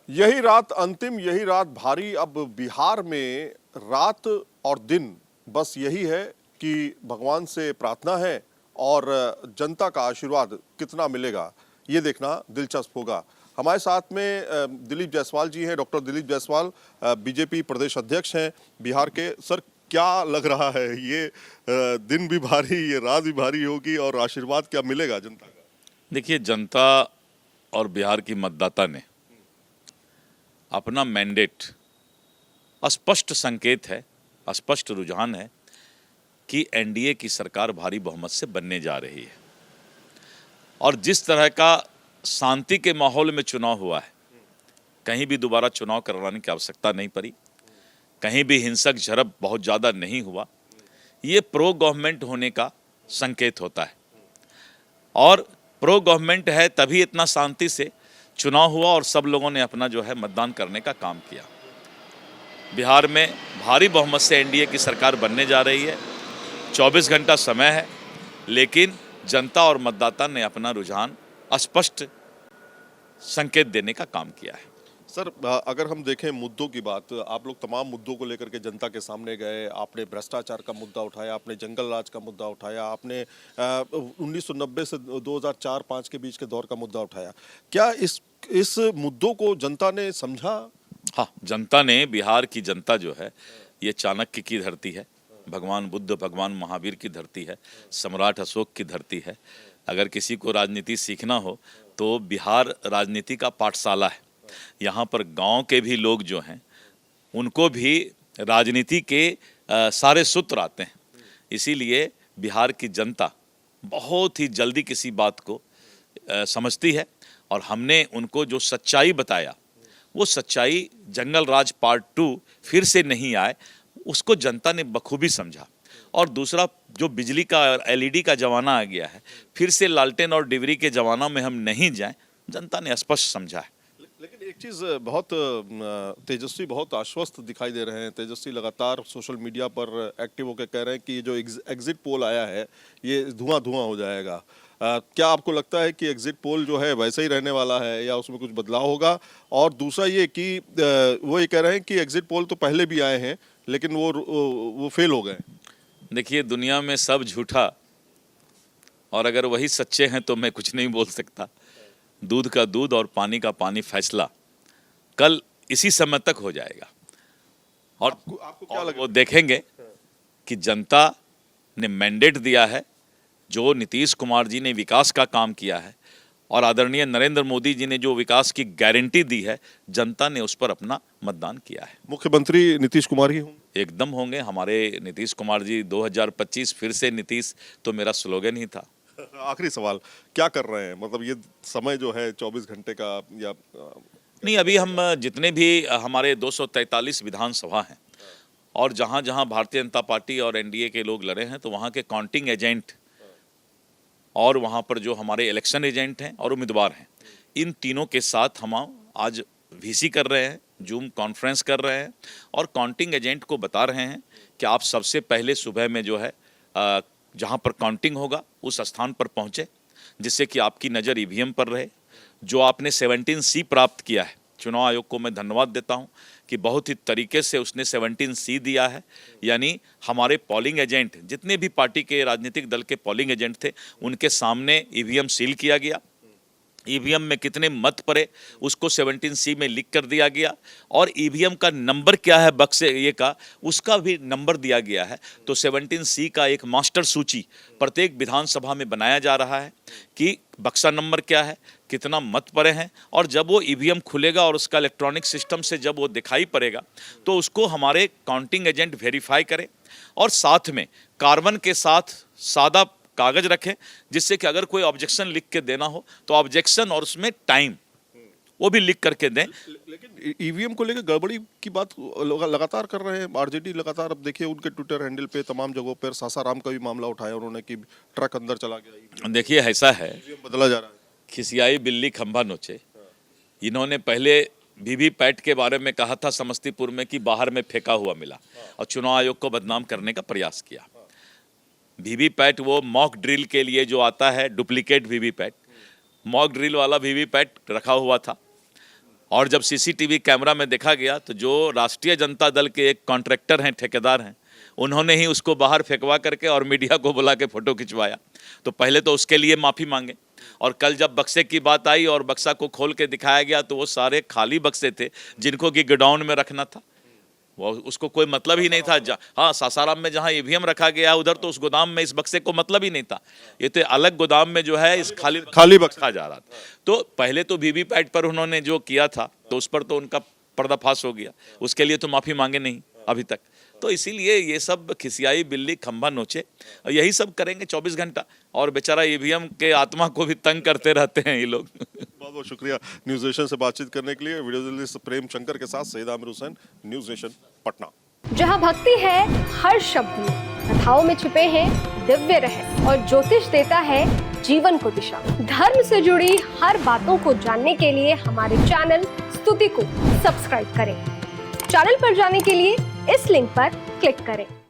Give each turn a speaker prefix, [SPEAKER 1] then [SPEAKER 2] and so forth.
[SPEAKER 1] यही रात अंतिम, यही रात भारी। अब बिहार में रात और दिन बस यही है कि भगवान से प्रार्थना है और जनता का आशीर्वाद कितना मिलेगा ये देखना दिलचस्प होगा। हमारे साथ में दिलीप जायसवाल जी हैं, डॉक्टर दिलीप जायसवाल बीजेपी प्रदेश अध्यक्ष हैं बिहार के। सर, क्या लग रहा है, ये दिन भी भारी, ये रात भी भारी होगी और आशीर्वाद क्या मिलेगा जनता का?
[SPEAKER 2] देखिए, जनता और बिहार की मतदाता ने अपना मैंडेट, स्पष्ट संकेत है, स्पष्ट रुझान है कि एनडीए की सरकार भारी बहुमत से बनने जा रही है। और जिस तरह का शांति के माहौल में चुनाव हुआ है, कहीं भी दोबारा चुनाव करवाने की आवश्यकता नहीं पड़ी, कहीं भी हिंसक झड़प बहुत ज़्यादा नहीं हुआ। ये प्रो गवर्नमेंट होने का संकेत होता है। और प्रो गवर्नमेंट है तभी इतना शांति से चुनाव हुआ और सब लोगों ने अपना जो है मतदान करने का काम किया। बिहार में भारी बहुमत से एनडीए की सरकार बनने जा रही है। 24 घंटा समय है, लेकिन जनता और मतदाता ने अपना रुझान स्पष्ट संकेत देने का काम किया है।
[SPEAKER 1] सर, अगर हम देखें मुद्दों की बात, आप लोग तमाम मुद्दों को लेकर के जनता के सामने गए। आपने भ्रष्टाचार का मुद्दा उठाया, आपने जंगल राज का मुद्दा उठाया, आपने 1990 से 2004-5 के बीच के दौर का मुद्दा उठाया। क्या इस मुद्दों को जनता ने समझा?
[SPEAKER 2] हाँ, जनता ने, बिहार की जनता जो है, ये चाणक्य की धरती है, भगवान बुद्ध, भगवान महावीर की धरती है, सम्राट अशोक की धरती है। अगर किसी को राजनीति सीखना हो तो बिहार राजनीति का पाठशाला है। यहाँ पर गांव के भी लोग जो हैं, उनको भी राजनीति के सारे सूत्र आते हैं। इसीलिए बिहार की जनता बहुत ही जल्दी किसी बात को समझती है। और हमने उनको जो सच्चाई बताया, वो सच्चाई जंगल राज पार्ट 2 फिर से नहीं आए, उसको जनता ने बखूबी समझा। और दूसरा, जो बिजली का और एलईडी का ज़माना आ गया है, फिर से लालटेन और डिबरी के ज़माना में हम नहीं जाएं, जनता ने स्पष्ट समझा है।
[SPEAKER 1] लेकिन एक चीज़, बहुत तेजस्वी बहुत आश्वस्त दिखाई दे रहे हैं। तेजस्वी लगातार सोशल मीडिया पर एक्टिव होकर कह रहे हैं कि जो एग्जिट पोल आया है ये धुआं धुआं हो जाएगा। क्या आपको लगता है कि एग्जिट पोल जो है वैसे ही रहने वाला है या उसमें कुछ बदलाव होगा? और दूसरा ये कि वो ये कह रहे हैं कि एग्जिट पोल तो पहले भी आए हैं लेकिन वो फेल हो गए।
[SPEAKER 2] देखिए, दुनिया में सब झूठा और अगर वही सच्चे हैं तो मैं कुछ नहीं बोल सकता। दूध का दूध और पानी का पानी फैसला कल इसी समय तक हो जाएगा। और
[SPEAKER 1] आपको क्या लगे?
[SPEAKER 2] वो देखेंगे कि जनता ने मैंडेट दिया है। जो नीतीश कुमार जी ने विकास का काम किया है और आदरणीय नरेंद्र मोदी जी ने जो विकास की गारंटी दी है, जनता ने उस पर अपना मतदान किया है।
[SPEAKER 1] मुख्यमंत्री नीतीश कुमार ही होंगे?
[SPEAKER 2] एकदम होंगे। हमारे नीतीश कुमार जी 2025 फिर से नीतीश तो मेरा स्लोगन ही था।
[SPEAKER 1] आखिरी सवाल, क्या कर रहे हैं? मतलब ये समय जो है 24 घंटे का या
[SPEAKER 2] नहीं, अभी हम जितने भी हमारे 243 विधानसभा हैं और जहाँ जहाँ भारतीय जनता पार्टी और एनडीए के लोग लड़े हैं, तो वहाँ के काउंटिंग एजेंट और वहाँ पर जो हमारे इलेक्शन एजेंट हैं और उम्मीदवार हैं, इन तीनों के साथ हम आज वीसी कर रहे हैं, जूम कॉन्फ्रेंस कर रहे हैं और काउंटिंग एजेंट को बता रहे हैं कि आप सबसे पहले सुबह में जो है जहाँ पर काउंटिंग होगा उस स्थान पर पहुँचे, जिससे कि आपकी नज़र ईवीएम पर रहे। जो आपने 17C प्राप्त किया है, चुनाव आयोग को मैं धन्यवाद देता हूं कि बहुत ही तरीके से उसने 17C दिया है। यानी हमारे पोलिंग एजेंट, जितने भी पार्टी के राजनीतिक दल के पोलिंग एजेंट थे, उनके सामने ईवीएम सील किया गया। ईवीएम में कितने मत पड़े उसको 17C में लिख कर दिया गया और ईवीएम का नंबर क्या है बक्से ये का, उसका भी नंबर दिया गया है। तो 17C का एक मास्टर सूची प्रत्येक विधानसभा में बनाया जा रहा है कि बक्सा नंबर क्या है, कितना मत पड़े हैं। और जब वो ईवीएम खुलेगा और उसका इलेक्ट्रॉनिक सिस्टम से जब वो दिखाई पड़ेगा तो उसको हमारे काउंटिंग एजेंट वेरीफाई करें और साथ में कार्बन के साथ सादा कागज रखें, जिससे कि अगर कोई ऑब्जेक्शन लिख के देना हो तो ऑब्जेक्शन और उसमें टाइम वो भी लिख करके दें।
[SPEAKER 1] लेकिन ईवीएम को लेकर गड़बड़ी की बात लगातार कर रहे हैं आरजेडी लगातार। अब देखिए उनके ट्विटर हैंडल पे तमाम जगहों पर सासाराम का भी मामला उठाया उन्होंने कि ट्रक अंदर चला गया।
[SPEAKER 2] देखिए, ऐसा है,
[SPEAKER 1] बदला जा रहा है।
[SPEAKER 2] खिसियाई बिल्ली खंभा नोचे। इन्होंने पहले वीवीपैट के बारे में कहा था समस्तीपुर में कि बाहर में फेंका हुआ मिला और चुनाव आयोग को बदनाम करने का प्रयास किया। वीवीपैट वो मॉक ड्रिल के लिए जो आता है, डुप्लीकेट वीवीपैट, मॉक ड्रिल वाला वीवीपैट रखा हुआ था। और जब सीसीटीवी कैमरा में देखा गया तो जो राष्ट्रीय जनता दल के एक कॉन्ट्रैक्टर हैं, ठेकेदार हैं, उन्होंने ही उसको बाहर फेंकवा करके और मीडिया को बुला के फोटो खिंचवाया। तो पहले तो उसके लिए माफ़ी मांगे। और कल जब बक्से की बात आई और बक्सा को खोल के दिखाया गया तो वो सारे खाली बक्से थे जिनको कि गोडाउन में रखना था, वो उसको कोई मतलब ही नहीं था। हाँ, सासाराम में जहाँ ईवीएम रखा गया है उधर तो उस गोदाम में इस बक्से को मतलब ही नहीं था। ये तो अलग गोदाम में जो है इस खाली बक्सा जा रहा था। तो पहले तो वीवीपैट पर उन्होंने जो किया था तो उस पर तो उनका पर्दाफाश हो गया, उसके लिए तो माफ़ी मांगे नहीं अभी तक। तो इसीलिए ये सब खिसियाई बिल्ली खंभा नोचे, यही सब करेंगे 24 घंटा। और बेचारा ईवीएम के आत्मा को भी तंग करते रहते हैं ये लोग।
[SPEAKER 1] बहुत बहुत शुक्रिया न्यूज़ नेशन से बातचीत करने के लिए। वीडियो जर्नलिस्ट प्रेम शंकर के साथ सईद आमिर हुसैन, न्यूज़ नेशन, पटना।
[SPEAKER 3] जहां भक्ति है हर शब्द में, कथाओं में छुपे हैं दिव्य रहस्य और ज्योतिष देता है जीवन को दिशा। धर्म से जुड़ी हर बातों को जानने के लिए हमारे चैनल स्तुति को सब्सक्राइब करें। चैनल पर जाने के लिए इस लिंक पर क्लिक करें।